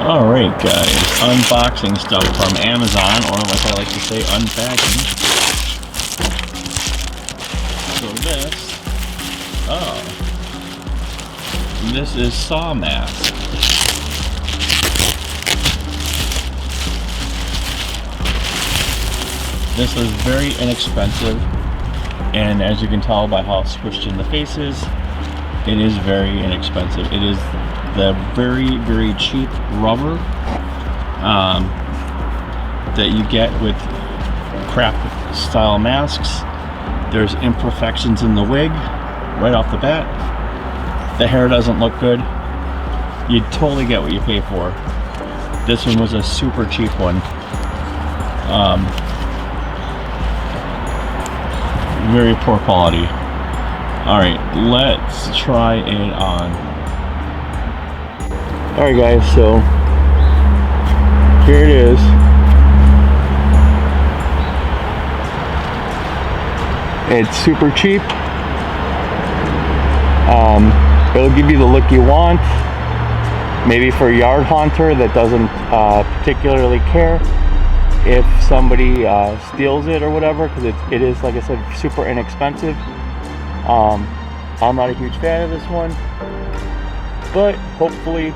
Alright guys, unboxing stuff from Amazon, or like I like to say, unpacking. So this is saw mask. This was very inexpensive, and as you can tell by how squished in the face is, it is very inexpensive. It is the very cheap rubber that you get with craft style masks. There's imperfections in the wig right off the bat. The hair doesn't look good. You totally get what you pay for. This one was a super cheap one. Very poor quality. Alright, let's try it on. Alright guys, so here it is. It's super cheap. It'll give you the look you want. Maybe for a yard haunter that doesn't particularly care if somebody steals it or whatever, because it is, like I said, super inexpensive. I'm not a huge fan of this one, but hopefully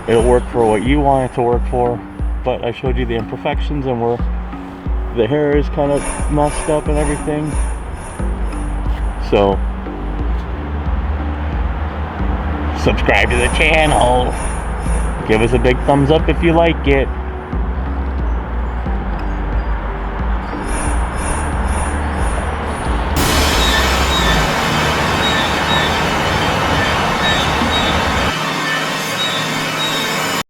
it'll work for what you want it to work for. But I showed you the imperfections and where the hair is kind of messed up and everything. So subscribe to the channel, give us a big thumbs up if you like it.